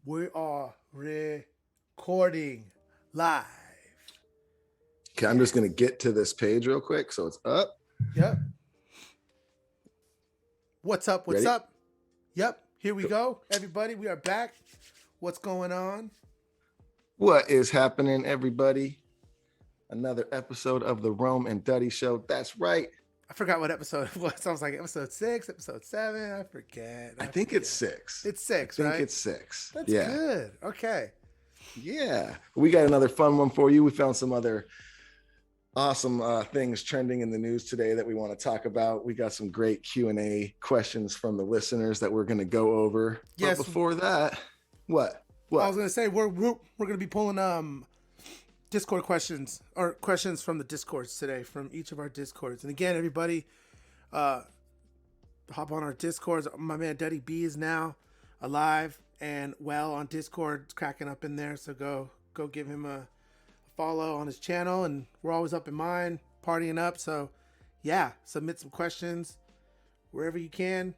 We are recording live. Okay, I'm just going to get to this page real quick. So it's up. Yep. What's up? What's Ready? up? Yep. Here we go. Everybody, we are back. What's going on? What is happening, everybody? Another episode of the Rome and Duddy Show. That's right. I forgot what episode it was. I was like, episode 6, episode 7. I forget. I think it's 6. It's 6, I right? think it's 6. That's yeah. good. Okay. Yeah. We got another fun one for you. We found some other awesome things trending in the news today that we want to talk about. We got some great Q&A questions from the listeners that we're going to go over. Yes. But before that, what? I was going to say, we're going to be pulling Discord questions or questions from the Discords today, from each of our Discords. And again, everybody, hop on our Discords. My man Duddy B is now alive and well on Discord, cracking up in there. So go give him a follow on his channel, and we're always up in mine, partying up. So yeah, submit some questions wherever you can.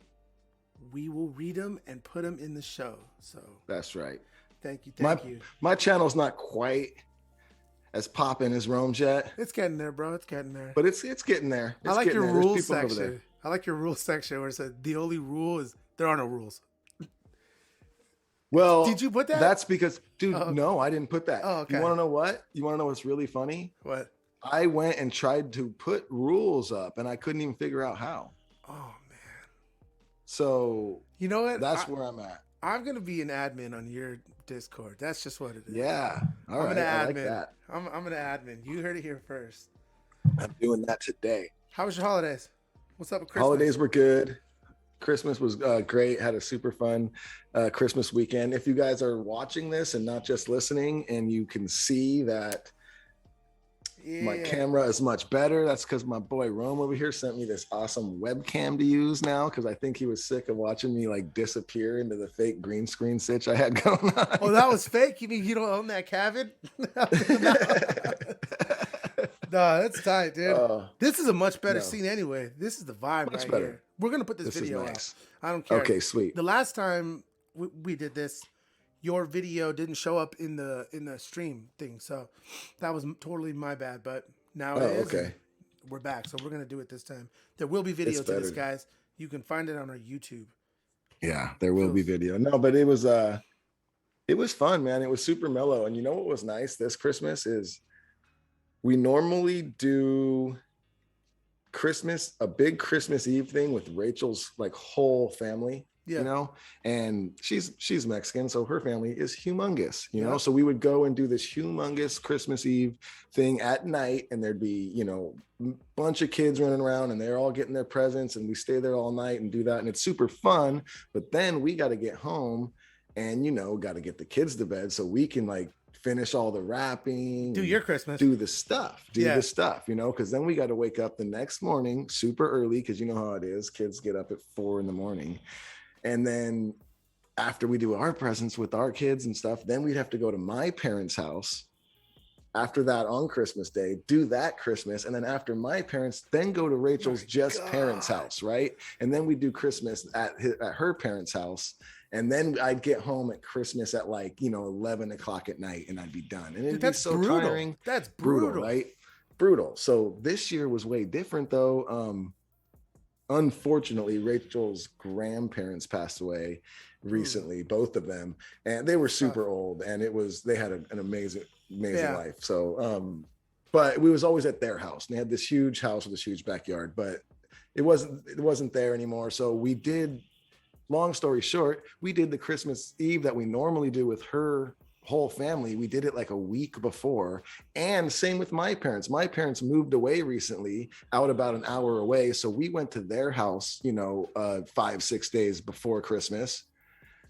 We will read them and put them in the show. So that's right. Thank you. My channel's not quite as popping as Rome's yet. It's getting there, bro. It's getting there. But it's getting there. I like your rules section. I like your rules section where it said the only rule is there are no rules. Well, did you put that? That's because, dude, no, I didn't put that. Oh, okay. You want to know what? You want to know what's really funny? What? I went and tried to put rules up, and I couldn't even figure out how. Oh, man. So, you know what? That's where I'm at. I'm going to be an admin on your Discord. That's just what it is. Yeah. All right. I like that. I'm an admin. You heard it here first. I'm doing that today. How was your holidays? What's up with Christmas? Holidays were good. Christmas was great. Had a super fun Christmas weekend. If you guys are watching this and not just listening, and you can see that my camera is much better, that's because my boy Rome over here sent me this awesome webcam to use now, because I think he was sick of watching me like disappear into the fake green screen sitch I had going on. Oh, that was fake? You mean you don't own that cabin? No, that's tight, dude. This is a much better scene anyway. This is the vibe much right better. Here. We're going to put this video out. I don't care. Okay, sweet. The last time we did this, your video didn't show up in the stream thing. So that was totally my bad. But now it is. Okay. We're back. So we're going to do it this time. There will be video to this, guys. You can find it on our YouTube. Yeah, there will be video. No, but it was fun, man. It was super mellow. And you know what was nice this Christmas is we normally do a big Christmas Eve thing with Rachel's like whole family, you know, and she's Mexican. So her family is humongous, you know? So we would go and do this humongous Christmas Eve thing at night, and there'd be, you know, a bunch of kids running around, and they're all getting their presents, and we stay there all night and do that. And it's super fun. But then we got to get home and, you know, got to get the kids to bed so we can like finish all the wrapping, do your Christmas, do the stuff, you know, because then we got to wake up the next morning super early, because you know how it is, kids get up at 4 a.m, and then after we do our presents with our kids and stuff, then we'd have to go to my parents' house after that on Christmas Day, do that Christmas, and then after my parents, then go to Rachel's parents' house, right? And then we do Christmas at her parents' house. And then I'd get home at Christmas at like, you know, 11 o'clock at night, and I'd be done. And it'd be so tiring. That's brutal, right? Brutal. So this year was way different though. Unfortunately, Rachel's grandparents passed away recently, both of them, and they were super old, and they had an amazing life. So, but we was always at their house, and they had this huge house with this huge backyard, but it wasn't there anymore. So we did. Long story short, we did the Christmas Eve that we normally do with her whole family. We did it like a week before, and same with my parents. My parents moved away recently, out about an hour away. So we went to their house, you know, 5-6 days before Christmas.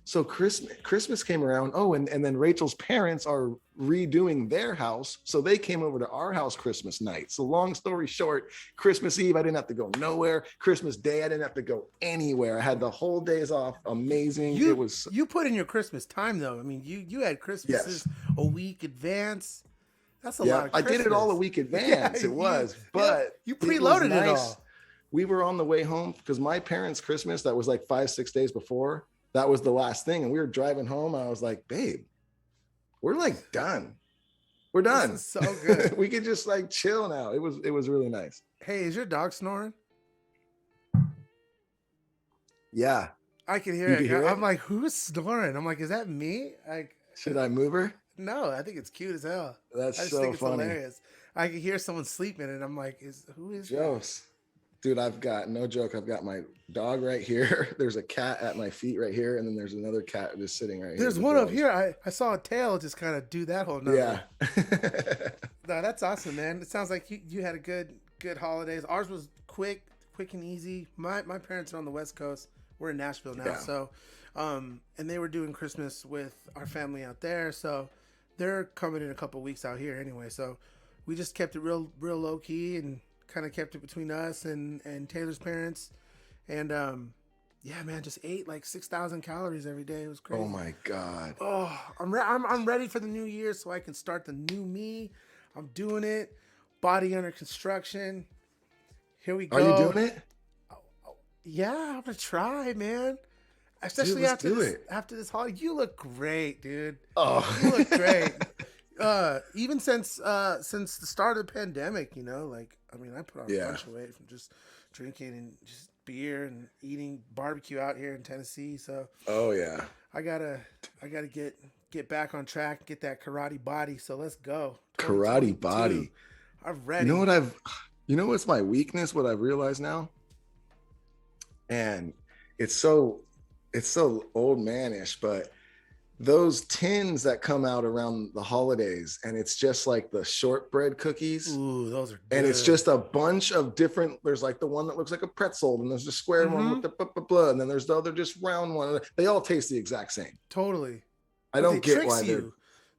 So Christmas came around. Oh, and then Rachel's parents are redoing their house. So they came over to our house Christmas night. So long story short, Christmas Eve, I didn't have to go nowhere. Christmas Day, I didn't have to go anywhere. I had the whole days off. Amazing. You put in your Christmas time though. I mean, you had Christmases a week advance. That's a lot of Christmas. I did it all a week advance. But you preloaded it all. We were on the way home because my parents' Christmas, that was like 5-6 days before, that was the last thing. And we were driving home. And I was like, babe, we're like done. We're done. This is so good. We could just like chill now. It was really nice. Hey, is your dog snoring? Yeah. I can hear it. I'm like, who's snoring? I'm like, is that me? Like, should I move her? No, I think it's cute as hell. That's I just so think it's funny. hilarious. I can hear someone sleeping, and I'm like, who is Jose? Dude, I've got no joke. I've got my dog right here. There's a cat at my feet right here, and then there's another cat just sitting right here. There's one up here. I saw a tail just kind of do that whole number. Yeah. No, that's awesome, man. It sounds like you had a good holidays. Ours was quick and easy. My parents are on the West Coast. We're in Nashville now, so and they were doing Christmas with our family out there, so they're coming in a couple weeks out here anyway. So we just kept it real low key and kind of kept it between us and Taylor's parents, and yeah, man, just ate like 6,000 calories every day. It was crazy. Oh my god. Oh, I'm ready for the new year so I can start the new me. I'm doing it. Body under construction. Here we go. Are you doing it? Yeah, I'm gonna try, man. Especially after this holiday. You look great, dude. Oh, you look great. Even since the start of the pandemic, like, I mean, I put on a bunch of weight from just drinking and just beer and eating barbecue out here in Tennessee. So I gotta get back on track, get that karate body. So let's go. Karate body. I'm ready. You know what's my weakness? What I've realized now, and it's so old manish, but those tins that come out around the holidays, and it's just like the shortbread cookies. Ooh, those are good. And it's just a bunch of different, there's like the one that looks like a pretzel, and there's the square one with the blah, and then there's the other just round one. They all taste the exact same. Totally. I don't get why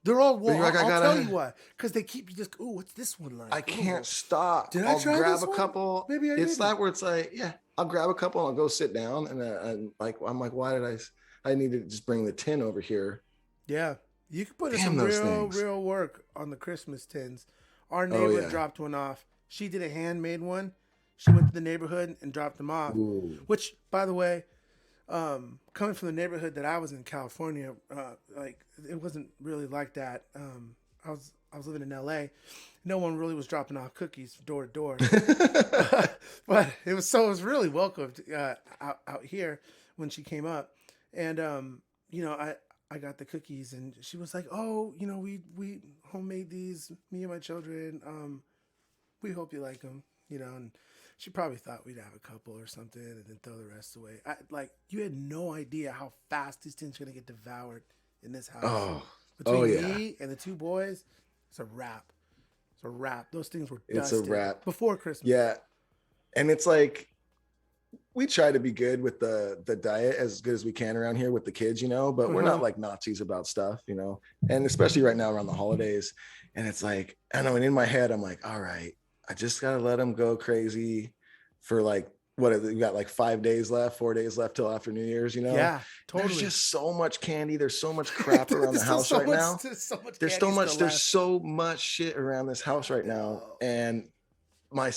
they're all I'll tell you why. Because they keep you just, ooh, what's this one like? I can't stop. Did I try grab this a one? couple. Maybe I It's didn't. that where it's like, yeah, I'll grab a couple and I'll go sit down, and I'm like, why did I need to just bring the tin over here? Yeah, you can put in some real work on the Christmas tins. Our neighbor dropped one off. She did a handmade one. She went to the neighborhood and dropped them off. Ooh. Which, by the way, coming from the neighborhood that I was in, California, like, it wasn't really like that. I was living in LA. No one really was dropping off cookies door to door, but it was really welcomed out here when she came up, and I got the cookies, and she was like, "Oh, we homemade these, me and my children. We hope you like them, And she probably thought we'd have a couple or something, and then throw the rest away. You had no idea how fast these things are gonna get devoured in this house. Between me and the two boys, it's a wrap. It's a wrap. Those things were dusted. It's a wrap before Christmas. Yeah, and it's like, we try to be good with the diet as good as we can around here with the kids, but we're not like Nazis about stuff, and especially right now around the holidays. And it's like, I know, and in my head, I'm like, all right, I just got to let them go crazy for like, we got like 4 days left till after New Year's, Yeah, totally. There's just so much candy. There's so much crap around the house right now. There's so much shit around this house right now. And my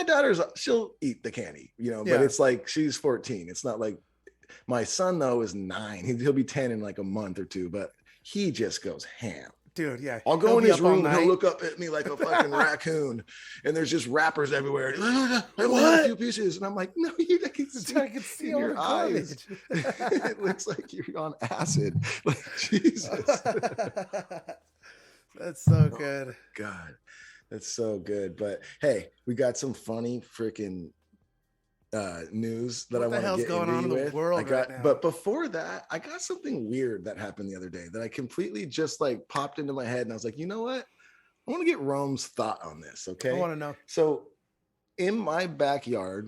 daughter's, she'll eat the candy, but it's like, she's 14. It's not like, my son though is 9. He'll be 10 in like a month or two, but he just goes ham. Dude, yeah. I'll go in his room and he'll look up at me like a fucking raccoon, and there's just wrappers everywhere. I want a few pieces, and I'm like, no, I can see in your eyes. It looks like you're on acid. Like, Jesus. That's so good. Oh, God. That's so good. But hey, we got some funny freaking news that I want to get going on in the world right now. But before that, I got something weird that happened the other day that I completely just like popped into my head, and I was like, you know what? I want to get Rome's thought on this. Okay. I want to know. So in my backyard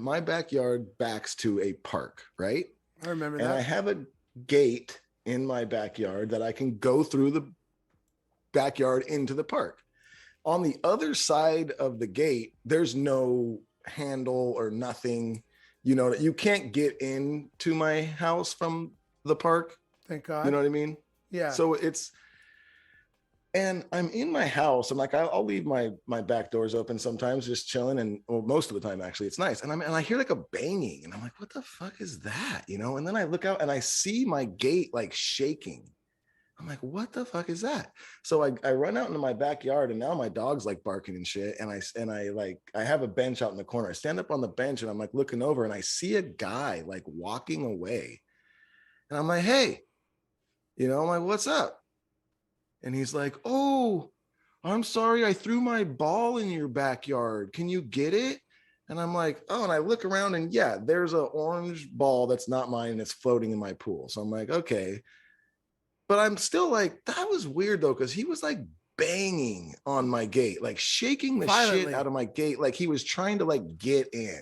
backs to a park, right? I remember that. And I have a gate in my backyard that I can go through the backyard into the park. On the other side of the gate, there's no handle or nothing, you can't get into my house from the park. Thank God. You know what I mean? Yeah. So And I'm in my house. I'm like, I'll leave my back doors open sometimes, just chilling, and well, most of the time actually, it's nice. And I hear like a banging, and I'm like, what the fuck is that? And then I look out and I see my gate like shaking. I'm like, what the fuck is that? So I run out into my backyard, and now my dog's like barking and shit. And I have a bench out in the corner. I stand up on the bench, and I'm like looking over, and I see a guy like walking away. And I'm like, hey, I'm like, what's up? And he's like, oh, I'm sorry, I threw my ball in your backyard. Can you get it? And I'm like, oh, and I look around, and yeah, there's an orange ball that's not mine, and it's floating in my pool. So I'm like, okay. But I'm still like, that was weird though, because he was like banging on my gate, like shaking the Violently. shit out of my gate, like he was trying to like get in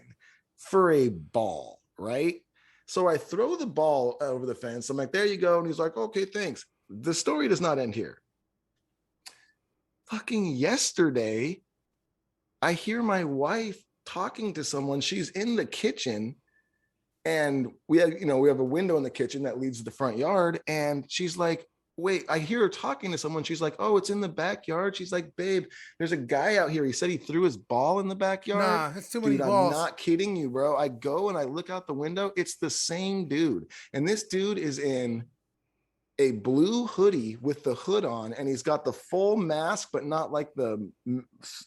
for a ball, right? So I throw the ball over the fence. I'm like, there you go. And he's like, okay, thanks. The story does not end here. Fucking yesterday, I hear my wife talking to someone. She's in the kitchen, and we have a window in the kitchen that leads to the front yard. And she's like, wait, I hear her talking to someone. She's like, oh, it's in the backyard. She's like, babe, there's a guy out here. He said he threw his ball in the backyard. Nah, that's too many dude, balls. I'm not kidding you, bro. I go and I look out the window. It's the same dude. And this dude is in a blue hoodie with the hood on, and he's got the full mask, but not like the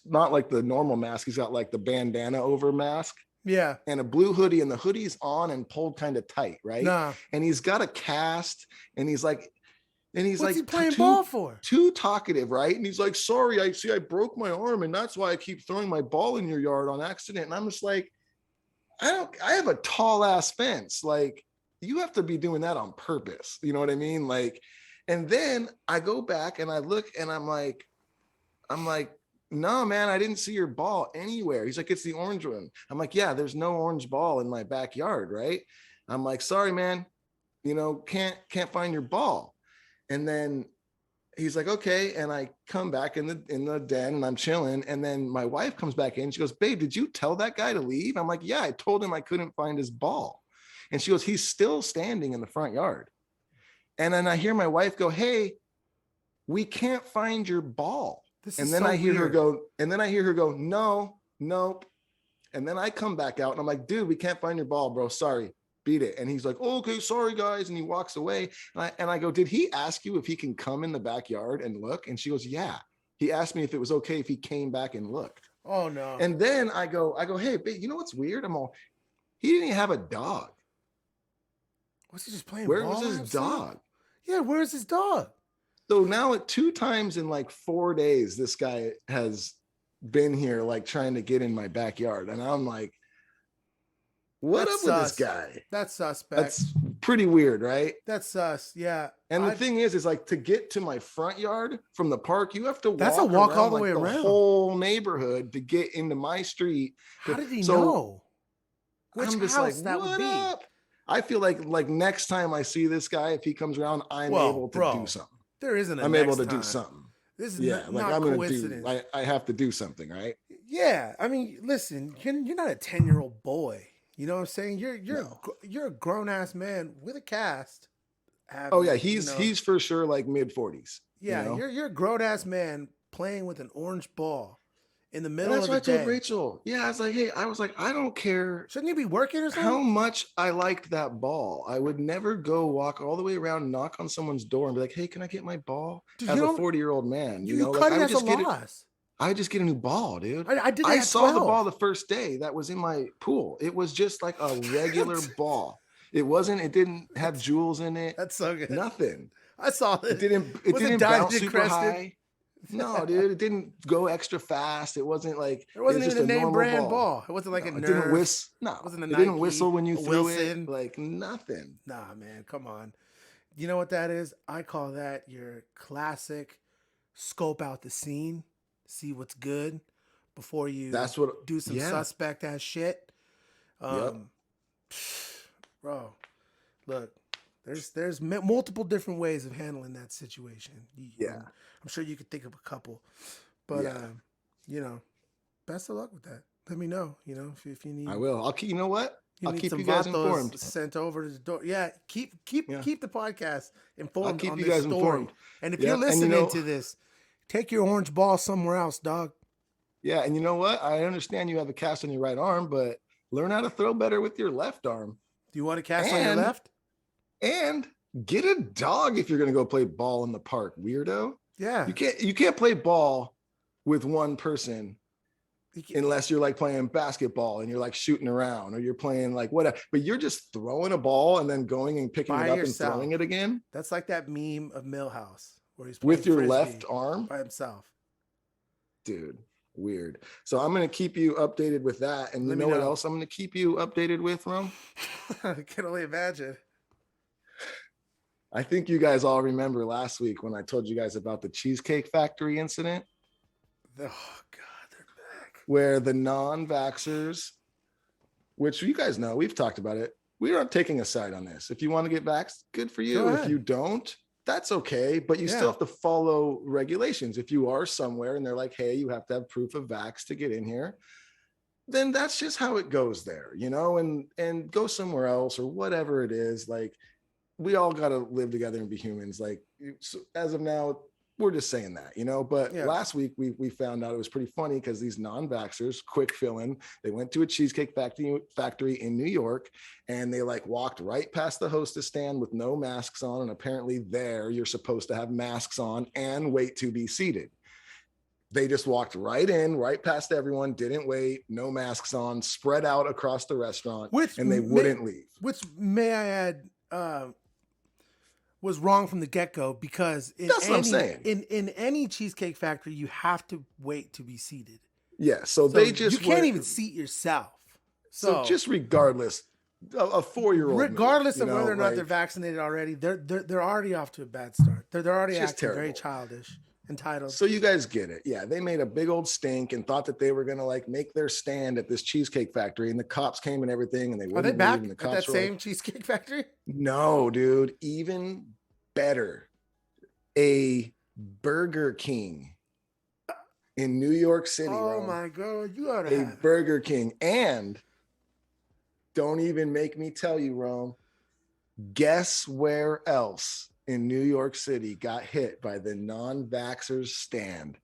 normal mask. He's got like the bandana over mask. Yeah. And a blue hoodie, and the hoodie's on and pulled kind of tight, right? Nah. And he's got a cast, and he's like, what's he playing ball for? Too talkative, right? And he's like, sorry, I broke my arm, and that's why I keep throwing my ball in your yard on accident. And I'm just like, I have a tall ass fence. Like, you have to be doing that on purpose. You know what I mean? Like, and then I go back and I look, and I'm like, no, man, I didn't see your ball anywhere. He's like, it's the orange one. I'm like, yeah, there's no orange ball in my backyard, right? I'm like, sorry, man, can't find your ball. And then he's like, okay. And I come back in the den, and I'm chilling. And then my wife comes back in. She goes, babe, did you tell that guy to leave? I'm like, yeah, I told him I couldn't find his ball. And she goes, he's still standing in the front yard. And then I hear my wife go, hey, we can't find your ball. And then I hear her go, no, nope. And then I come back out, and I'm like, dude, we can't find your ball, bro. Sorry, beat it. And he's like, oh, okay, sorry, guys. And he walks away. And I go, did he ask you if he can come in the backyard and look? And she goes, yeah. He asked me if it was okay if he came back and looked. Oh, no. And then I go, hey, babe, you know what's weird? He didn't even have a dog. Was he just playing Where ball? was his dog? Yeah, where's his dog? So now 2 times in like 4 days, this guy has been here like trying to get in my backyard. And I'm like, what up with this guy? That's suspect. That's pretty weird, right? That's sus, yeah. And the thing is like, to get to my front yard from the park, you have to walk. That's a walk all the way around the whole neighborhood to get into my street. How did he know? Which I'm just house like, that would be? Up? I feel like next time I see this guy, if he comes around, I'm able to do something. There isn't I'm able to do something. This is not I'm coincidence. I have to do something, right? Yeah, I mean, listen, you're not a 10-year-old boy. You know what I'm saying? You're a grown ass man with a cast. He's for sure like mid 40s. Yeah, you're a grown ass man playing with an orange ball in the middle of the day. That's what I told Rachel. Yeah, I was like, I don't care. Shouldn't you be working or something? How much I liked that ball. I would never go walk all the way around, knock on someone's door, and be like, hey, can I get my ball? Dude, as a 40-year-old man, you cut it as a loss. I just get a new ball, dude. I did that I at saw 12. the ball the first day that was in my pool. It was just like a regular ball. It didn't have jewels in it. That's so good. Nothing. I saw it. It didn't bounce super high. No, dude, it didn't go extra fast. It wasn't like it wasn't even a name brand ball. It wasn't like a Nerf. It didn't whistle. No, it wasn't a Nike, didn't whistle when you threw it. Like nothing. Nah, man, come on. You know what that is? I call that your classic scope out the scene, see what's good before you do some suspect ass shit. Bro, look. There's multiple different ways of handling that situation. I'm sure you could think of a couple, but best of luck with that. Let me know. If you need. I will. I'll keep. You know what? I'll keep you guys informed. Sent over to the door. Yeah, keep the podcast informed. I'll keep you guys informed. And if you're listening to this, Take your orange ball somewhere else, dog. Yeah, and you know what? I understand you have a cast on your right arm, but learn how to throw better with your left arm. Do you want to cast on your And left? and get a dog if you're going to go play ball in the park, weirdo. Yeah. You can't play ball with one person unless you're like playing basketball and you're like shooting around, or you're playing like whatever, but you're just throwing a ball and then going and picking By it up yourself. and throwing it again. That's like that meme of Millhouse where he's with your Frisbee left arm by himself. Dude, weird. So I'm going to keep you updated with that. And you know what else I'm going to keep you updated with, Rome? I can only imagine. I think you guys all remember last week when I told you guys about the Cheesecake Factory incident. Oh, God, they're back. Where the non-vaxxers, which you guys know, we've talked about it. We aren't taking a side on this. If you want to get vaxxed, good for you. If you don't, that's okay. But you still have to follow regulations. If you are somewhere and they're like, hey, you have to have proof of vax to get in here, then that's just how it goes there, you know, and go somewhere else or whatever it is. Like, we all got to live together and be humans. Like, so as of now, we're just saying that, you know, but last week we found out it was pretty funny because these non-vaxxers, quick fill-in, they went to a cheesecake factory in New York, and they like walked right past the hostess stand with no masks on. And apparently there you're supposed to have masks on and wait to be seated. They just walked right in, right past everyone, didn't wait, no masks on, spread out across the restaurant, and they wouldn't leave. Which, may I add, was wrong from the get-go, because that's what I'm saying. In any Cheesecake Factory, you have to wait to be seated. Yeah, so they just you can't even seat yourself. So just regardless, a 4-year-old, regardless of whether or not they're vaccinated already, they're already off to a bad start. They're already acting very childish, entitled. So you guys get it. Yeah, they made a big old stink and thought that they were gonna like make their stand at this Cheesecake Factory, and the cops came and everything, and they wouldn't. Are they back leave, and the at cops that same Cheesecake Factory? No, dude, even better. A Burger King in New York City. Oh my God, you ought to have Burger King. And don't even make me tell you, Rome, guess where else in New York City got hit by the non-vaxxers stand?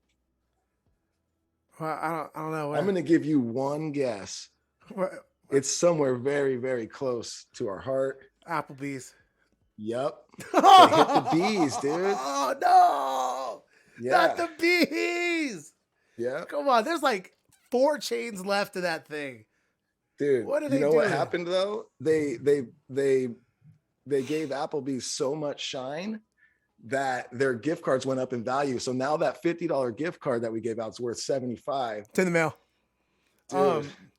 Well, I don't know. I'm going to give you one guess. What? It's somewhere very, very close to our heart. Applebee's. Yep. They hit the bees, dude. Oh, no. Yeah. Not the bees. Yeah. Come on. There's like 4 chains left of that thing. Dude, what did they do? You know what happened, though? They gave Applebee's so much shine that their gift cards went up in value. So now that $50 gift card that we gave out is worth $75. It's in the mail.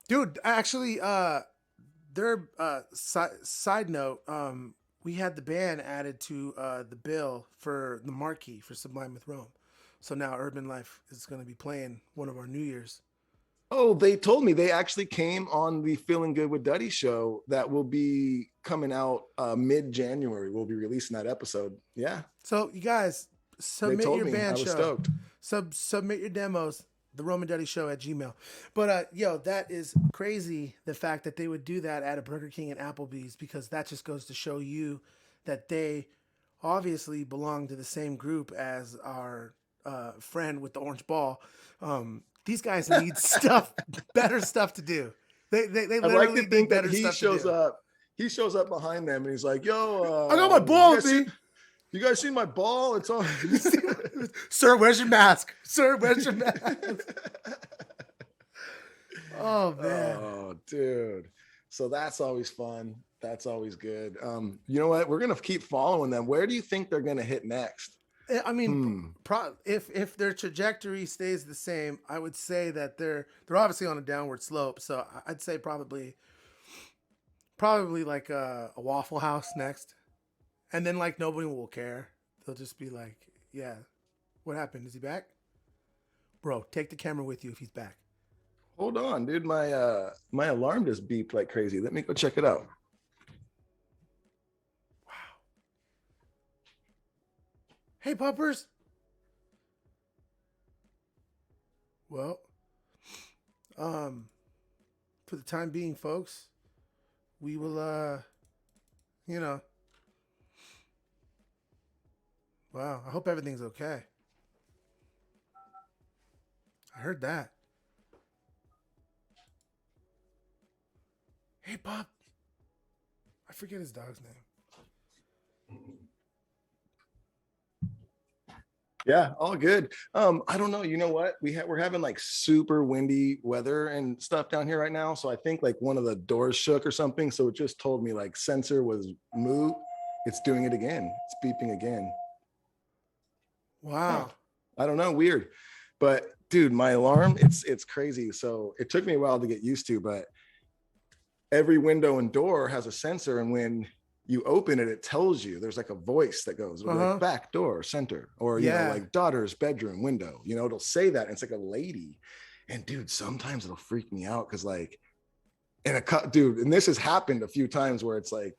Dude, actually, their side note, we had the band added to the bill for the marquee for Sublime with Rome. So now Urban Life is going to be playing one of our New Year's. Oh, they told me they actually came on the Feeling Good with Duddy show that will be coming out mid-January. We'll be releasing that episode. Yeah. So you guys submit your band show. I was stoked. Submit your demos. The Roman Duddy Show at Gmail. But yo, that is crazy. The fact that they would do that at a Burger King and Applebee's, because that just goes to show you that they obviously belong to the same group as our friend with the orange ball. These guys need better stuff to do. They literally like to think better that he stuff shows to do. up. He shows up behind them and he's like, "Yo, I got my ball, you guys see my ball? It's on." Sir, where's your mask? Sir, where's your mask? Oh man. Oh, dude. So that's always fun. That's always good. You know what? We're gonna keep following them. Where do you think they're gonna hit next? I mean, if their trajectory stays the same, I would say that they're obviously on a downward slope. So I'd say probably like a Waffle House next, and then like nobody will care. They'll just be like, "Yeah, what happened? Is he back, bro? Take the camera with you if he's back." Hold on, dude. My alarm just beeped like crazy. Let me go check it out. Hey, puppers. Well, for the time being, folks, we will, wow, I hope everything's okay. heard that. Hey, Bob. I forget his dog's name. Yeah, all good. I don't know. You know what? We're having like super windy weather and stuff down here right now. So I think like one of the doors shook or something. So it just told me like sensor was moved. It's doing it again. It's beeping again. Wow. I don't know. Weird. But dude, my alarm, it's crazy. So it took me a while to get used to, but every window and door has a sensor. And when you open it, it tells you, there's like a voice that goes like back door, center, or, you know, like daughter's bedroom window, you know, it'll say that. And it's like a lady. And dude, sometimes it'll freak me out. Cause like, dude, and this has happened a few times where it's like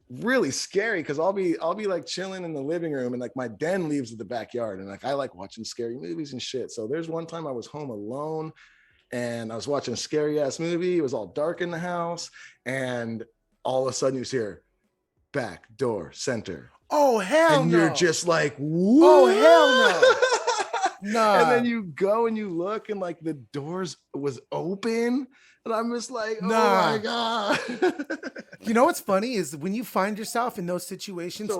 really scary. Cause I'll be like chilling in the living room and like my den leaves at the backyard. And like, I like watching scary movies and shit. So there's one time I was home alone and I was watching a scary ass movie. It was all dark in the house. And all of a sudden you hear, back door center. Oh hell and no! You're just like, what? Oh hell no! Nah. And then you go and you look, and like the doors was open, and I'm just like, oh my god! You know what's funny is when you find yourself in those situations,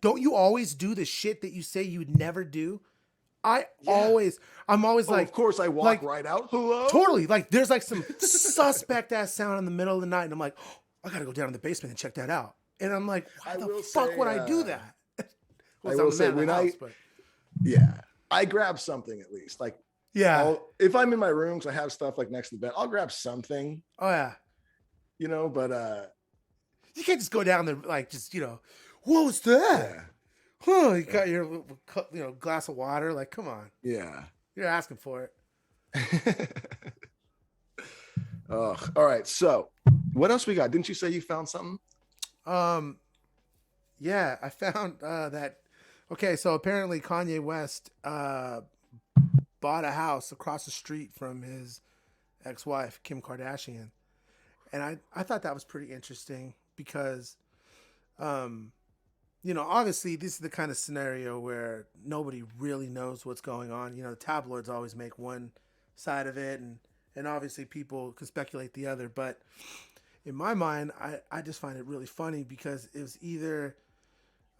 don't you always do the shit that you say you'd never do? I'm always like, of course I walk right out. Hello? Totally. Like there's like some suspect ass sound in the middle of the night, and I'm like, oh, I gotta go down in the basement and check that out. And I'm like, why the fuck would I do that? I will say when I grab something at least. Like, if I'm in my room, so I have stuff like next to the bed, I'll grab something. Oh yeah. You know, but you can't just go down there like just, you know, what was that? Yeah. Huh? You got your glass of water. Like, come on. Yeah. You're asking for it. All right. So, what else we got? Didn't you say you found something? Yeah, I found that. Okay, so apparently Kanye West bought a house across the street from his ex-wife Kim Kardashian, and I thought that was pretty interesting because, you know, obviously this is the kind of scenario where nobody really knows what's going on. You know, the tabloids always make one side of it, and obviously people can speculate the other, but in my mind, I just find it really funny because it was either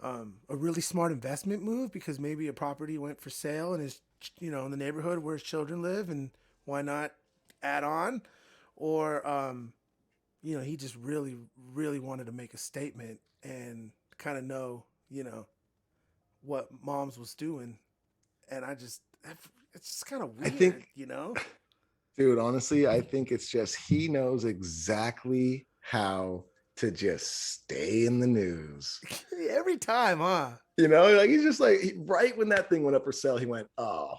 a really smart investment move because maybe a property went for sale and is, you know, in the neighborhood where his children live and why not add on, or you know, he just really, really wanted to make a statement and kind of know, you know, what Moms was doing. And it's just kind of weird, I think, you know? Dude, honestly, I think it's just he knows exactly how to just stay in the news. Every time, huh? You know, like he's just like, right when that thing went up for sale, he went, oh,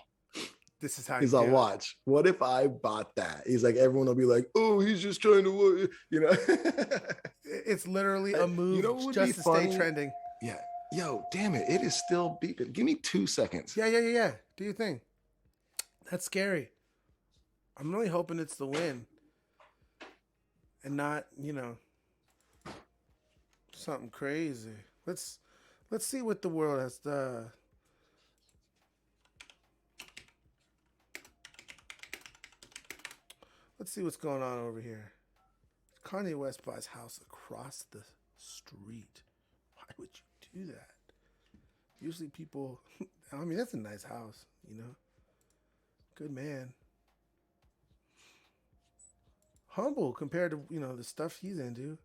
this is how he's like, watch, what if I bought that? He's like, everyone will be like, oh, he's just trying to, you know? It's literally a move, you know, just to stay trending. Yeah. Yo, damn it. It is still beeping. Give me 2 seconds. Yeah. Do your thing. That's scary. I'm really hoping it's the wind and not, you know, something crazy. Let's see what the world has done. Let's see what's going on over here. Kanye West buys house across the street. Why would you do that? Usually people, I mean, that's a nice house, you know. Good man. Humble compared to, you know, the stuff he's into.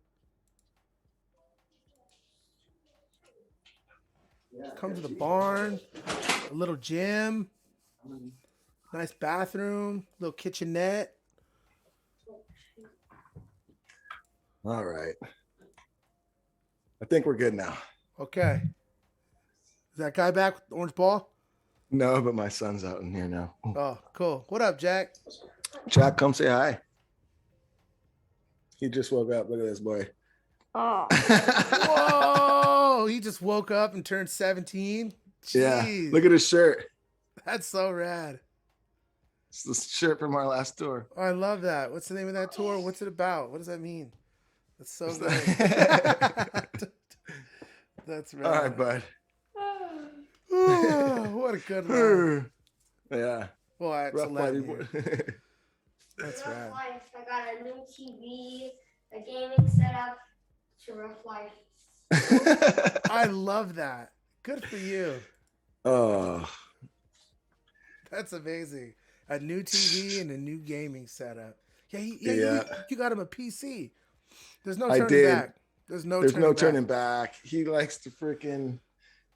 Come to the barn, a little gym, nice bathroom, little kitchenette. All right. I think we're good now. Okay. Is that guy back with the orange ball? No, but my son's out in here now. Oh, cool. What up, Jack? Jack, come say hi. He just woke up. Look at this boy. Oh. Whoa. He just woke up and turned 17. Jeez. Yeah. Look at his shirt. That's so rad. It's the shirt from our last tour. Oh, I love that. What's the name of that tour? What's it about? What does that mean? That's so good. That's rad. All right, bud. Oh, what a good one. Yeah. Well, that's Rough life. 11 years. That's rough rad. life. I got a new TV, a gaming setup. To rough life. I love that. Good for you. Oh, That's amazing. A new TV and a new gaming setup. Yeah, yeah. you got him a PC. There's no I turning did. back. There's no turning back. He likes to freaking.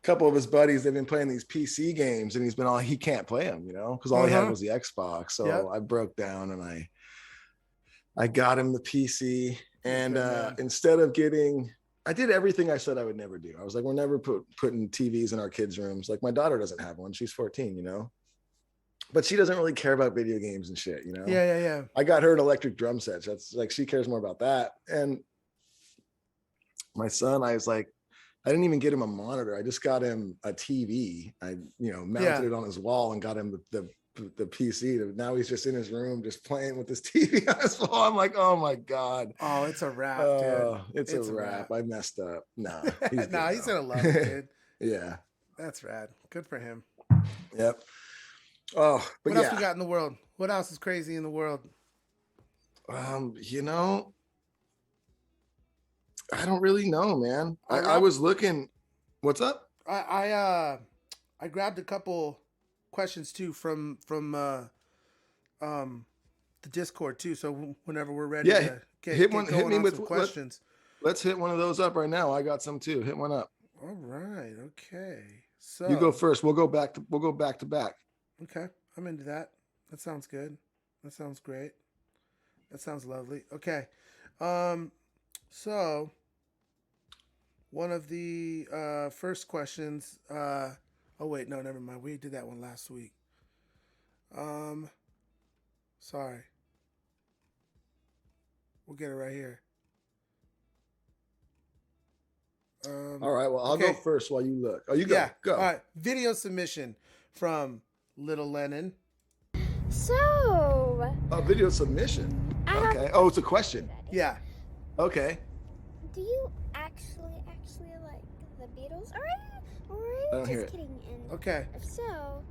Couple of his buddies, they've been playing these PC games, and he can't play them, because all he had was the Xbox. So I broke down and I got him the PC, and instead of I did everything I said I would never do. I was like, we're never putting TVs in our kids' rooms. Like my daughter doesn't have one; she's 14, but she doesn't really care about video games and shit, Yeah. I got her an electric drum set. That's like she cares more about that. And my son, I was like, I didn't even get him a monitor. I just got him a TV. I, mounted it on his wall and got him the PC. Now he's just in his room, just playing with his TV on his wall. I'm like, oh my God. Oh, it's a wrap, dude. It's a wrap. I messed up. Nah, he's gonna love it, dude. Yeah. That's rad. Good for him. Yep. Oh, but what else we got in the world? What else is crazy in the world? I don't really know, man. I was looking. What's up? I grabbed a couple questions too from the Discord too. So whenever we're ready, to hit me with questions. Let's hit one of those up right now. I got some too. Hit one up. All right. Okay. So you go first. We'll go back to back. Okay, I'm into that. That sounds good. That sounds great. That sounds lovely. Okay. So one of the first questions, oh wait, no, never mind. We did that one last week. Sorry. We'll get it right here. All right, well, I'll go first while you look. Oh, you go. Yeah. Go. All right. Video submission from Little Lennon. So a video submission. Okay. Oh, it's a question. Yeah. Okay. Do you actually like the Beatles? Or are you just kidding? And okay. If so,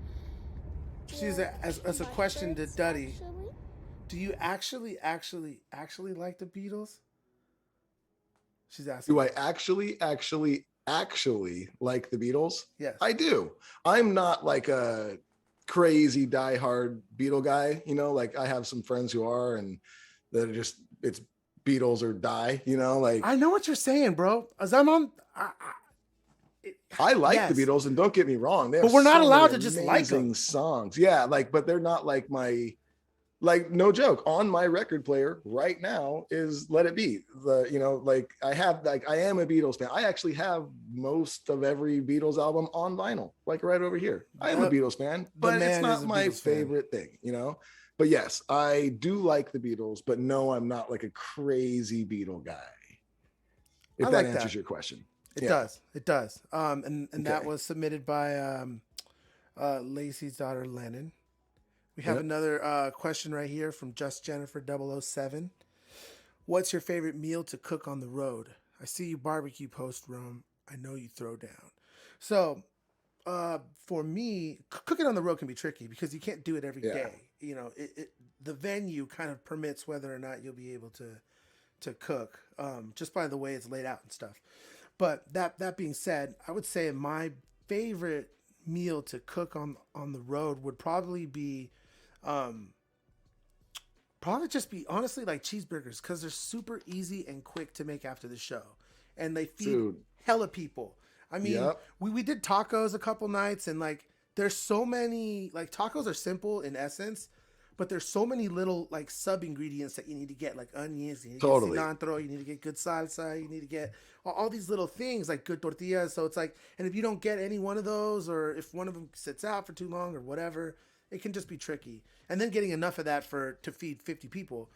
she's as a question to Duddy. Do you actually like the Beatles? She's asking. Do I actually like the Beatles? Yes. I do. I'm not like a crazy diehard Beatle guy, like I have some friends who are, and that are just, it's Beatles or die, like. I know what you're saying, bro. As I'm on, I like the Beatles, and don't get me wrong, but we're not allowed to just like them. Songs, yeah, but they're not like no joke, on my record player right now is Let It Be. I am a Beatles fan. I actually have most of every Beatles album on vinyl, like right over here. I am a Beatles fan, but it's not my favorite thing, But yes, I do like the Beatles, but no, I'm not like a crazy Beatle guy. If that answers your question. It does. And that was submitted by Lacey's daughter, Lennon. We have another question right here from Just Jennifer 007. What's your favorite meal to cook on the road? I see you barbecue post, Rome. I know you throw down. So for me, cooking on the road can be tricky because you can't do it every day. The venue kind of permits whether or not you'll be able to cook just by the way it's laid out and stuff. But that being said, I would say my favorite meal to cook on the road would probably be honestly like cheeseburgers, because they're super easy and quick to make after the show, and they feed hella people. I mean, we did tacos a couple nights, and like there's so many, like tacos are simple in essence, but there's so many little like sub ingredients that you need to get, like onions, you need to get cilantro, you need to get good salsa, you need to get all these little things like good tortillas. So it's like, and if you don't get any one of those, or if one of them sits out for too long or whatever, it can just be tricky. And then getting enough of that to feed 50 people.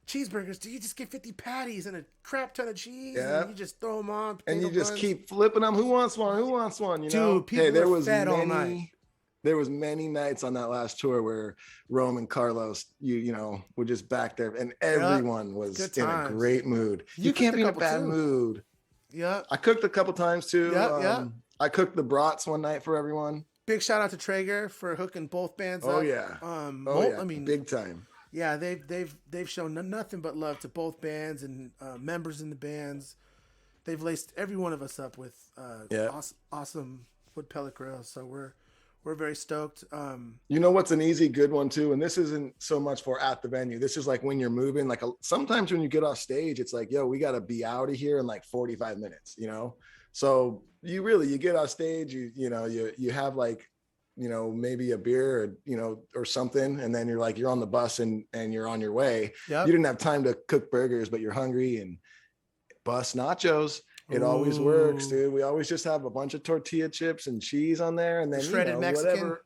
Cheeseburgers, do you just get 50 patties and a crap ton of cheese? Yeah. And you just throw them on. And you just keep flipping them. Who wants one? Who wants one? Dude, people were fed all night. There was many nights on that last tour where Rome and Carlos, were just back there, and everyone was in a great mood. You can't be in a bad mood. Yeah. I cooked a couple times too. Yeah. I cooked the brats one night for everyone. big shout out to Traeger for hooking both bands up. Oh yeah. I mean, big time. Yeah, they've shown nothing but love to both bands and members in the bands. They've laced every one of us up with awesome wood pellet grills. So we're very stoked. You know what's an easy good one too, and this isn't so much for at the venue. This is like when you're moving. Like sometimes when you get off stage, it's like, yo, we got to be out of here in like 45 minutes. You know, so you get off stage, you have like, maybe a beer or something, and then you're on the bus and you're on your way. Yep. You didn't have time to cook burgers, but you're hungry, and bus nachos. It always works, dude. We always just have a bunch of tortilla chips and cheese on there, and then shredded Mexican.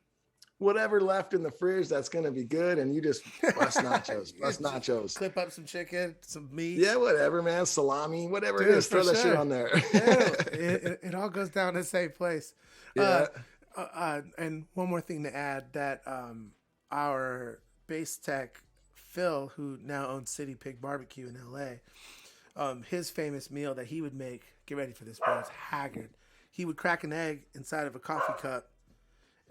Whatever left in the fridge that's gonna be good, and you just bust nachos. Clip up some chicken, some meat. Yeah, whatever, man. Salami, whatever it is, throw that shit on there. Yeah, it all goes down to the same place. Yeah. And one more thing to add, that our bass tech Phil, who now owns City Pig Barbecue in LA, his famous meal that he would make, get ready for this, bro, it's haggard. He would crack an egg inside of a coffee cup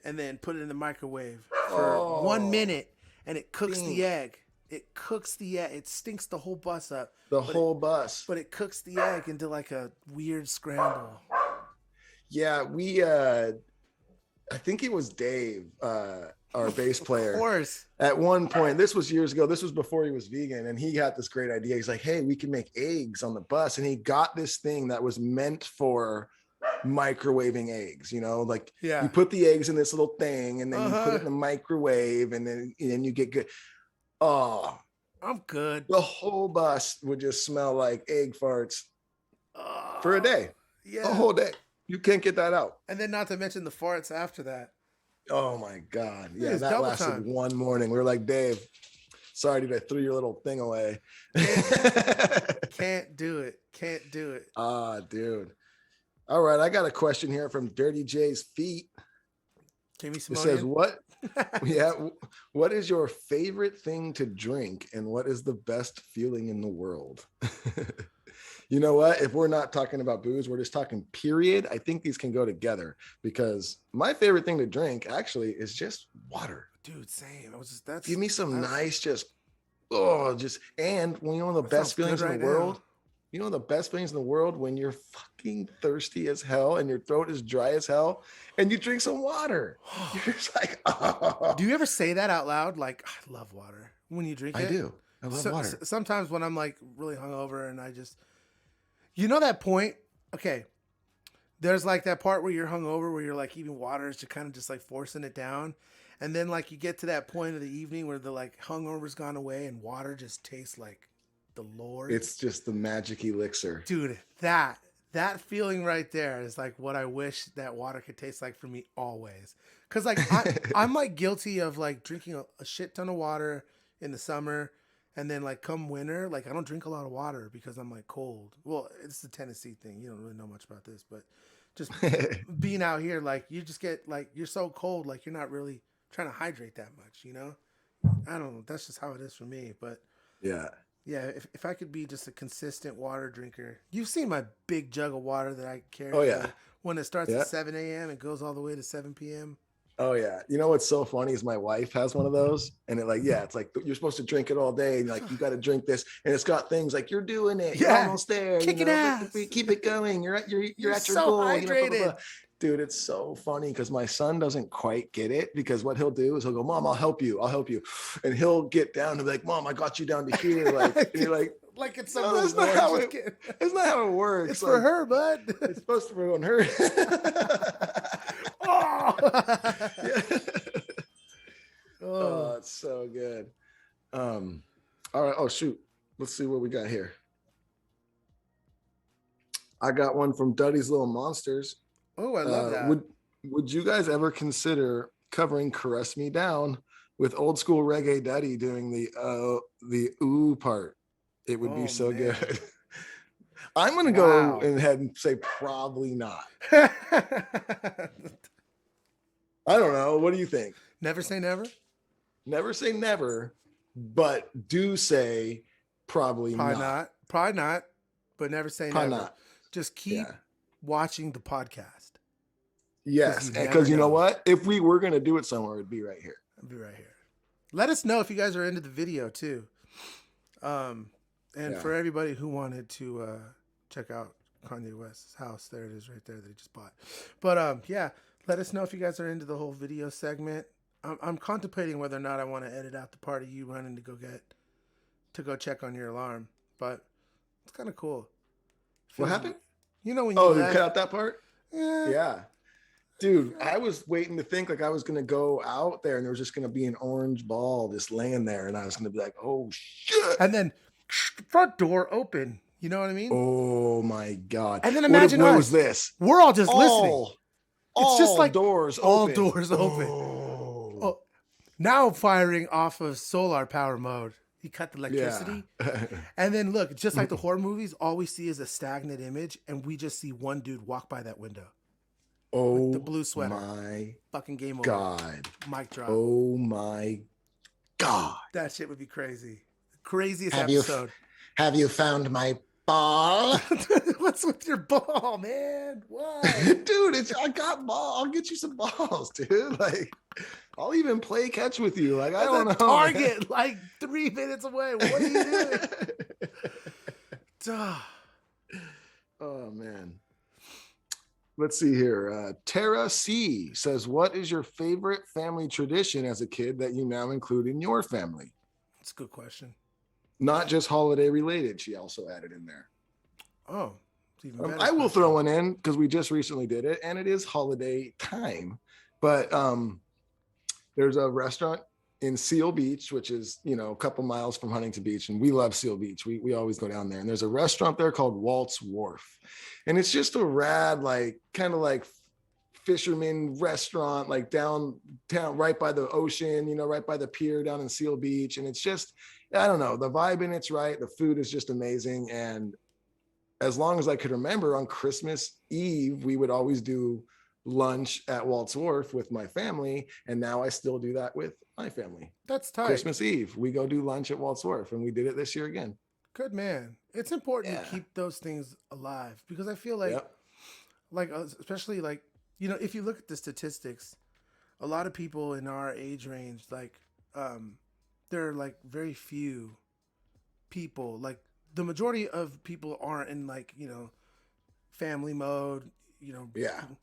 and then put it in the microwave for 1 minute, and it cooks the egg. It cooks the egg. It stinks the whole bus up. Whole bus. But it cooks the egg into like a weird scramble. Yeah, I think it was Dave, our bass player. Of course. At one point, this was years ago, this was before he was vegan, and he got this great idea. He's like, hey, we can make eggs on the bus. And he got this thing that was meant for microwaving eggs, you put the eggs in this little thing, and then you put it in the microwave, and then you get good. Oh, I'm good. The whole bus would just smell like egg farts for a day. Yeah. A whole day. You can't get that out. And then not to mention the farts after that. Oh my God. Yeah, It's that double lasted time. one morning. We were like, Dave, sorry, dude, I threw your little thing away. Can't do it. Dude. All right, I got a question here from Dirty J's Feet. Jamie It Simone. says, what is your favorite thing to drink, and what is the best feeling in the world? You know what? If we're not talking about booze, we're just talking period. I think these can go together, because my favorite thing to drink actually is just water. Dude, same. Give me some nice, and one of the best feelings in the world. You know the best feelings in the world, when you're fucking thirsty as hell and your throat is dry as hell and you drink some water. You're just like, oh. Do you ever say that out loud? Like, I love water when you drink it? I do. I love water. Sometimes when I'm like really hungover and I just, that point, okay, there's like that part where you're hungover, where you're like eating water, is you're kind of just like forcing it down. And then like you get to that point of the evening where the like hungover's gone away and water just tastes like the Lord. It's just the magic elixir. Dude, that feeling right there is like what I wish that water could taste like for me always. Because like I'm like guilty of like drinking a shit ton of water in the summer, and then like come winter, like I don't drink a lot of water because I'm like cold. Well, it's the Tennessee thing. You don't really know much about this, but just being out here, like you just get like, you're so cold, like you're not really trying to hydrate that much, I don't know. That's just how it is for me. But yeah, if I could be just a consistent water drinker. You've seen my big jug of water that I carry. Oh, yeah. When it starts at 7 a.m. and goes all the way to 7 p.m. Oh, yeah. You know what's so funny is my wife has one of those. And it's like, you're supposed to drink it all day. And like, you got to drink this. And it's got things like, you're doing it. You're almost there. Kicking ass. Keep it going. You're at your so goal. hydrated. Blah, blah, blah. Dude, it's so funny because my son doesn't quite get it, because what he'll do is he'll go, Mom, I'll help you. And he'll get down and be like, Mom, I got you down to here. Like, and you're like, like it's no, that's not how it works. It's for her, bud. It's supposed to be on her. Oh, it's so good. All right. Oh, shoot. Let's see what we got here. I got one from Duddy's Little Monsters. Oh, I love that. Would you guys ever consider covering "Caress Me Down" with old school reggae Duddy doing the ooh part? It would be so good. I'm gonna go ahead and say probably not. I don't know. What do you think? Never say never. Never say never, but do say probably not. Probably not. But never say probably never. Not. Just keep watching the podcast. Yes, you never because you know know. what? If we were gonna do it somewhere, it'd be right here. I'll be right here. Let us know if you guys are into the video too. And Yeah. for everybody who wanted to check out Kanye West's house, there it is right there that he just bought. But yeah, let us know if you guys are into the whole video segment. I'm contemplating whether or not I want to edit out the part of you running to go check on your alarm. But it's kind of cool. What happened? You know when you Oh, you left? cut out that part? Yeah. Yeah. Dude, I was waiting to think like I was gonna go out there and there was just gonna be an orange ball just laying there, and I was gonna be like, oh shit. And then front door open. You know what I mean? Oh my god. And then imagine what us. was this? We're all just listening. It's just like doors all open. doors open. Oh, now firing off of solar power mode. He cut the electricity. Yeah. And then look, just like the horror movies, all we see is a stagnant image, and we just see one dude walk by that window. Oh, with the blue sweater. My fucking game over. God. Mic drop. Oh my God. That shit would be crazy. Craziest Have episode. Have you found my ball? What's with your ball, man? Why? Dude, I got ball. I'll get you some balls, dude. Like, I'll even play catch with you. Like, I don't know. Target, like 3 minutes away. What are you doing? Duh. Oh man. Let's see here. Tara C says, what is your favorite family tradition as a kid that you now include in your family? That's a good question. Not just holiday related, she also added in there. Oh, it's even better. I will throw one in because we just recently did it and it is holiday time. But there's a restaurant in Seal Beach, which is, a couple miles from Huntington Beach. And we love Seal Beach. We always go down there. And there's a restaurant there called Walt's Wharf. And it's just a rad, like kind of like fisherman restaurant, like downtown, right by the ocean, right by the pier down in Seal Beach. And it's just, I don't know, the vibe in it's right. The food is just amazing. And as long as I could remember, on Christmas Eve, we would always do lunch at Walt's Wharf with my family. And now I still do that with my family. That's tight. Christmas Eve, we go do lunch at Walt's Wharf, and we did it this year again. Good man. It's important to keep those things alive because I feel like, especially like, if you look at the statistics, a lot of people in our age range, like, there are like very few people, like the majority of people aren't in like, family mode,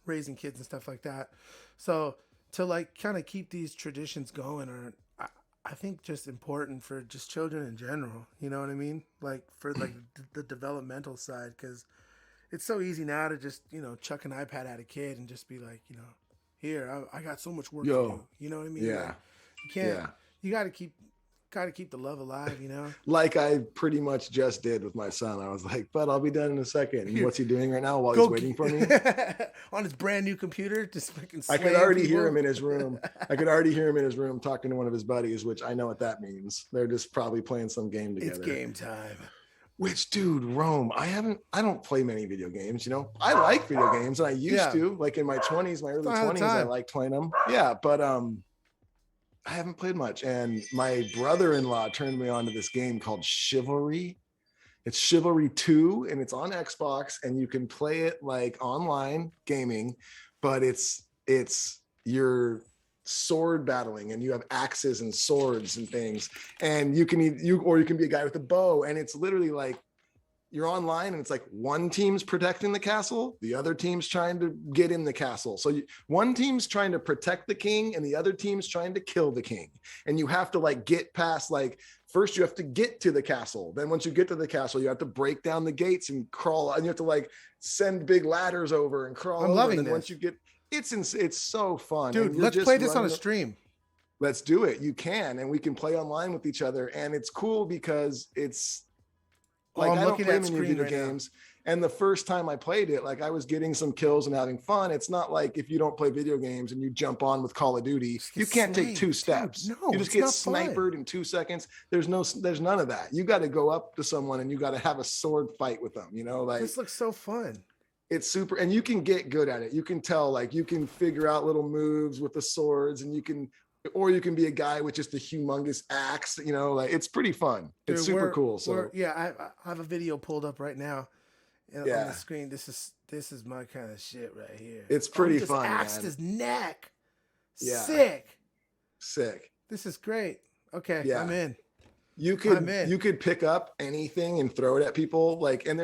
raising kids and stuff like that. So to like kind of keep these traditions going are, I think, just important for just children in general. You know what I mean? Like for like the developmental side, because it's so easy now to just, chuck an iPad at a kid and just be like, here, I got so much work to do. You know what I mean? Yeah. Like, you can't, you got to keep the love alive, Like I pretty much just did with my son. I was like, but I'll be done in a second. And what's he doing right now while he's waiting for me? On his brand new computer, just fucking I could already hear him in his room. Talking to one of his buddies, which I know what that means. They're just probably playing some game together. It's game time. Which, dude, Rome, I don't play many video games, I like video games and I used to, like in my 20s, my early 20s, I liked playing them. Yeah, but I haven't played much. And my brother-in-law turned me on to this game called Chivalry. It's Chivalry 2 and it's on Xbox and you can play it like online gaming, but it's your sword battling and you have axes and swords and things. And you can be a guy with a bow. And it's literally like you're online and it's like one team's protecting the castle, the other team's trying to get in the castle. So one team's trying to protect the king and the other team's trying to kill the king. And you have to like get past, like, first you have to get to the castle. Then once you get to the castle, you have to break down the gates and crawl, and you have to like send big ladders over and crawl. I'm over. loving and this. once you get, it's so fun. Dude, let's play this on a stream. Let's do it. You can, and we can play online with each other. And it's cool because it's like, I don't play many video games. And the first time I played it, like I was getting some kills and having fun. It's not like if you don't play video games and you jump on with Call of Duty, you can't take 2 steps. Dude, no, you just get sniped in 2 seconds. There's none of that. You got to go up to someone and you got to have a sword fight with them. Like this looks so fun. It's super, and you can get good at it. You can tell, like you can figure out little moves with the swords, and you can be a guy with just a humongous axe. Like it's pretty fun. It's super cool. So I have a video pulled up right now. on Yeah. the screen. This is my kind of shit right here. It's pretty he just fun, axed man. his neck. Yeah. Sick. This is great. Okay, Yeah. I'm in. You could pick up anything and throw it at people, like, and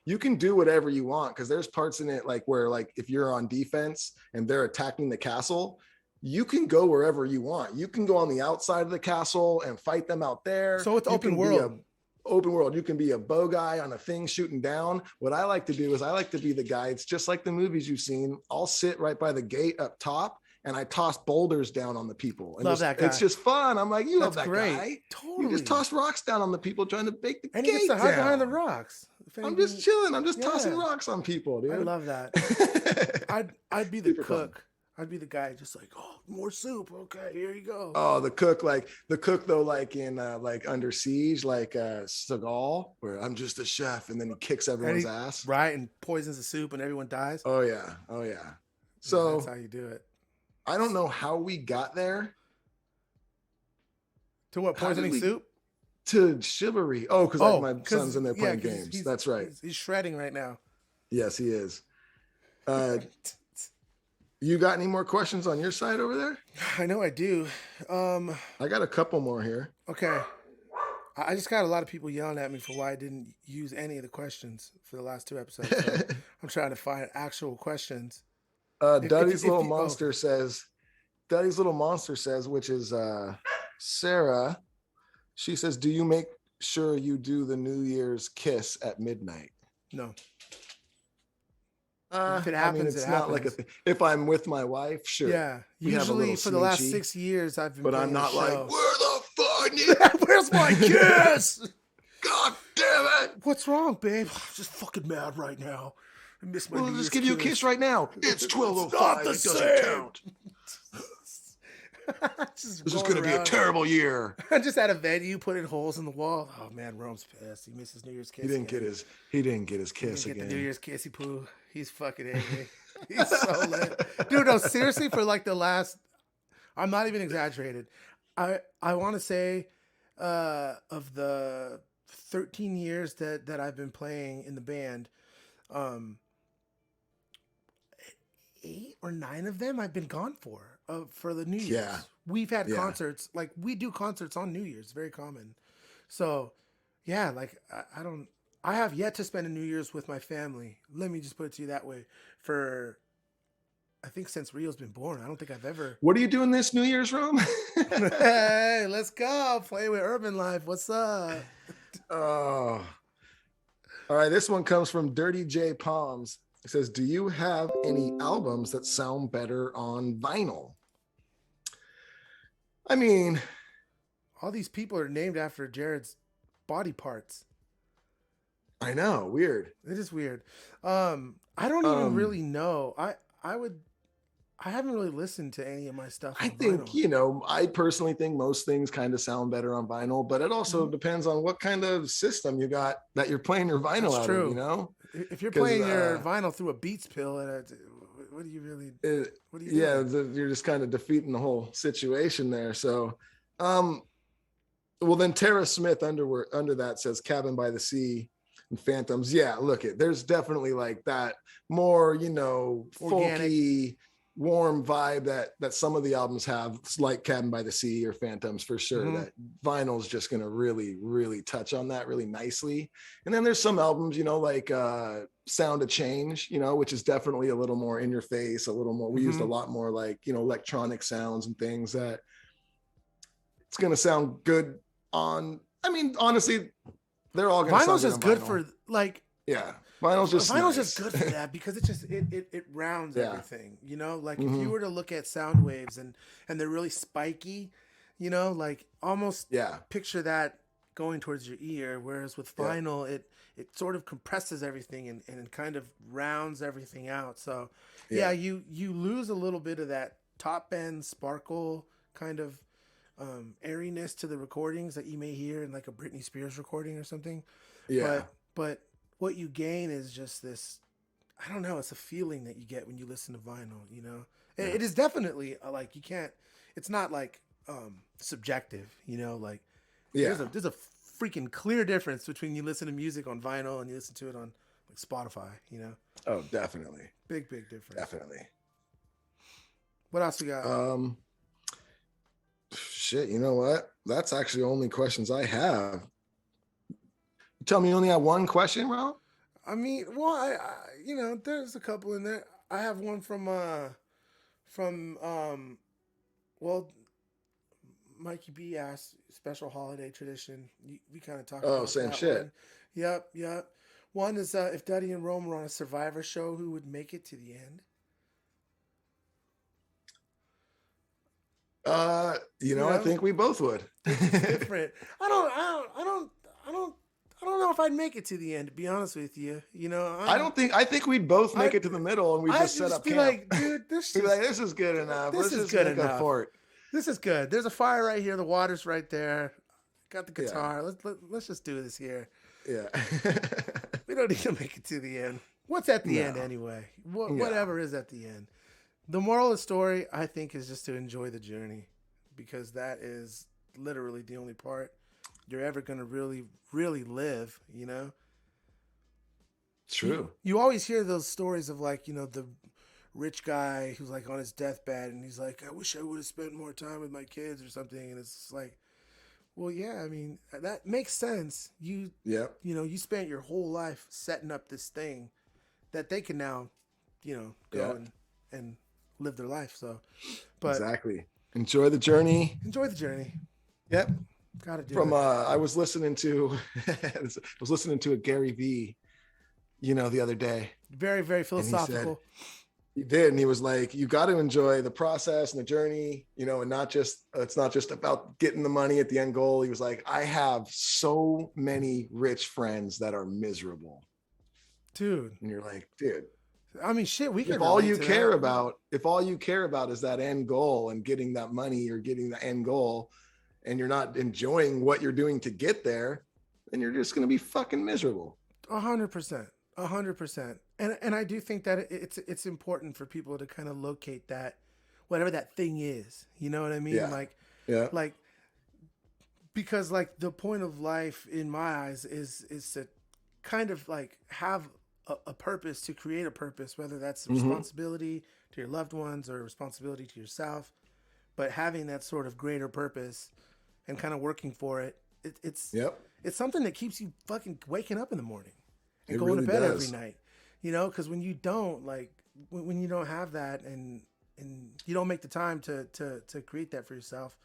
you can do whatever you want, because there's parts in it like where, like, if you're on defense and they're attacking the castle, you can go wherever you want. You can go on the outside of the castle and fight them out there. So it's You open can be world. Open world. You can be a bow guy on a thing shooting down. What I like to do is I like to be the guy. It's just like the movies you've seen. I'll sit right by the gate up top and I toss boulders down on the people. And Love that guy. It's just fun. I'm like, love that great. guy. Totally. You just toss rocks down on the people trying to break the and gate he gets to hide down. behind the rocks. I'm just chilling. I'm just Yeah. tossing rocks on people, dude. I love that. I'd be the Super cook. fun. I'd be the guy just like, oh, more soup. Okay, here you go. Oh, the cook though, like in like Under Siege, like Seagal, where I'm just a chef, and then he kicks everyone's ass. Right, and poisons the soup and everyone dies. Oh yeah. So that's how you do it. I don't know how we got there To what, How did poisoning we- soup? to chivalry. Oh, because my son's in there playing 'cause games. That's right. He's shredding right now. Yes, he is. You got any more questions on your side over there? I know I do. I got a couple more here. Okay. I just got a lot of people yelling at me for why I didn't use any of the questions for the last 2 episodes. So I'm trying to find actual questions. Duddy's if little you- monster says, which is Sarah. She says, do you make sure you do the New Year's kiss at midnight? No. If it happens, it's it not like a happens. thing. If I'm with my wife, sure. Yeah. We have a Usually little for the last sneechy, 6 years, I've been But I'm playing not a like, show. where the fuck? Where's my kiss? God damn it! What's wrong, babe? I'm just fucking mad right now. I miss my Well, New just Year's give you a kiss right now. It's 12:05. the It doesn't same. count. Just This is going going to be a around. terrible year. I just had a venue, putting holes in the wall. Oh man, Rome's pissed. He missed his New Year's kiss. He didn't get his kiss Get the New again. Year's kissy poo. He's fucking angry. He's so lit. Dude, no, seriously, for like the last, I'm not even exaggerated. I want to say of the 13 years that I've been playing in the band, 8 or 9 of them I've been gone for the New Year's. Yeah. We've had Yeah. concerts, like we do concerts on New Year's, very common. So yeah, like I have yet to spend a New Year's with my family. Let me just put it to you that way. I think since Rio's been born, I don't think I've ever. What are you doing this New Year's, Rome? Hey, let's go play with Urban Life. What's up? Oh. All right, this one comes from Dirty J Palms. It says, do you have any albums that sound better on vinyl? I mean, All these people are named after Jared's body parts. I know, weird. It is weird. I don't even really know. I haven't really listened to any of my stuff on I think, vinyl. I personally think most things kind of sound better on vinyl, but it also depends on what kind of system you got that you're playing your vinyl That's out true. of, If you're 'Cause, playing your vinyl through a Beats pill, what do you really? What do you? Yeah, doing? you're just kind of defeating the whole situation there. So, well, then Tara Smith under that says Cabin by the Sea and Phantoms. Yeah, look, there's definitely like that more, folky, warm vibe that some of the albums have. It's like Cabin by the Sea or Phantoms for sure. Mhm. That vinyl's just gonna really, really touch on that really nicely. And then there's some albums, like Sound of Change, which is definitely a little more in your face, a little more. We used a lot more like electronic sounds and things that it's gonna sound good on. I mean, honestly, they're all gonna. Vinyl's sound just good on for like. Yeah, vinyl's just Vinyl's nice. just good for that because it rounds Yeah. everything. Like Mhm. if you were to look at sound waves and they're really spiky, like almost Yeah, picture that going towards your ear. Whereas with Yeah. vinyl, it sort of compresses everything and it kind of rounds everything out. So yeah, you lose a little bit of that top end sparkle kind of airiness to the recordings that you may hear in like a Britney Spears recording or something. yeah. But what you gain is just this, I don't know, it's a feeling that you get when you listen to vinyl, It is definitely like it's not like subjective, like Yeah. there's a freaking clear difference between you listen to music on vinyl and you listen to it on like Spotify, you know. Oh, definitely. Big difference. Definitely. What else we got? Shit, you know what? That's actually the only questions I have. You tell me you only have one question, bro? I mean, well, I you know, there's a couple in there. I have one from well, Mikey B asked special holiday tradition. We kind of talked about same that shit. one. Yep. One is if Duddy and Rome were on a Survivor show, who would make it to the end? I think we both would. Different. I don't know if I'd make it to the end, to be honest with you. You know, I think we'd both make it to the middle and we just set up be camp. like, dude, this is good enough. This is good enough. A fort. This is good. There's a fire right here. The water's right there. Got the guitar. Yeah. Let's just do this here. Yeah. We don't need to make it to the end. What's at the end anyway? Whatever is at the end. The moral of the story, I think, is just to enjoy the journey, because that is literally the only part you're ever going to really, really live, you know? True. You always hear those stories of, like, you know, the rich guy who's like on his deathbed and he's like, I wish I would have spent more time with my kids or something. And it's like, well, yeah, I mean, that makes sense. You know, you spent your whole life setting up this thing that they can now, you know, go and live their life. So, but exactly. Enjoy the journey. Yep. Got to do it. I was listening to a Gary V, you know, the other day. Very, very philosophical. He did, and he was like, you got to enjoy the process and the journey, you know, and it's not just about getting the money at the end goal. He was like, I have so many rich friends that are miserable. Dude. And you're like, dude. I mean, shit, if all you care about is that end goal and getting that money or getting the end goal, and you're not enjoying what you're doing to get there, then you're just going to be fucking miserable. 100%. 100%. And I do think that it's important for people to kind of locate that, whatever that thing is, you know what I mean? Like, because like the point of life in my eyes is to kind of like have a purpose, to create a purpose, whether that's a responsibility to your loved ones or a responsibility to yourself, but having that sort of greater purpose and kind of working for it. It's something that keeps you fucking waking up in the morning and going to bed every night, you know, because when you don't, like, when you don't have that and you don't make the time to create that for yourself,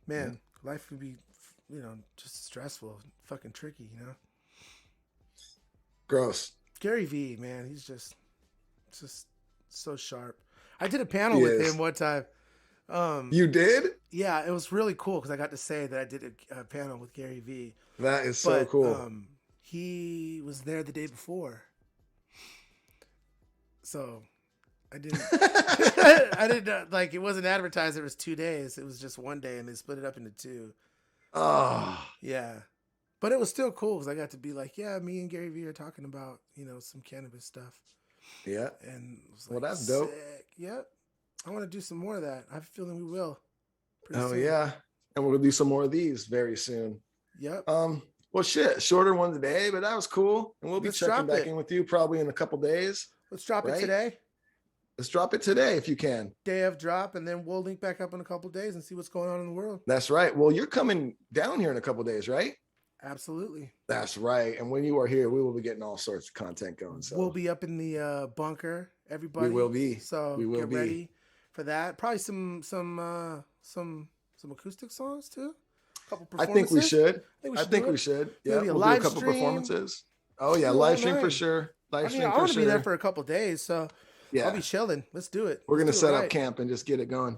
man, life could be, you know, just stressful, fucking tricky, you know. Gross. Gary V, man, he's just so sharp. I did a panel with him one time. You did? Yeah, it was really cool because I got to say that I did a panel with Gary V. That is so cool. He was there the day before, so I didn't. I didn't like, it wasn't advertised. It was 2 days. It was just one day, and they split it up into two. Oh, yeah, but it was still cool because I got to be like, yeah, me and Gary V are talking about, you know, some cannabis stuff. Yeah, and it was like, well, that's dope. Yep, I want to do some more of that. I have a feeling we will. Soon. Yeah, and we'll do some more of these very soon. Yep. Well, shit, shorter one today, but that was cool. And we'll be checking back in with you probably in a couple days. Let's drop it today. Let's drop it today if you can. Day of drop, and then we'll link back up in a couple days and see what's going on in the world. That's right. Well, you're coming down here in a couple days, right? Absolutely. That's right. And when you are here, we will be getting all sorts of content going. So we'll be up in the bunker, everybody. We will be. So get ready for that. Probably some acoustic songs too. A couple performances. I think we should. I think we should. Yeah, we'll do a couple performances. Oh yeah, live stream for sure. I want to be there for a couple days, so yeah, I'll be chilling. Let's do it. We're gonna set up camp and just get it going.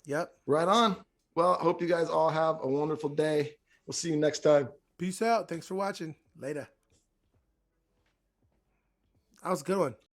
Yep. Right on. Well, I hope you guys all have a wonderful day. We'll see you next time. Peace out. Thanks for watching. Later. That was a good one.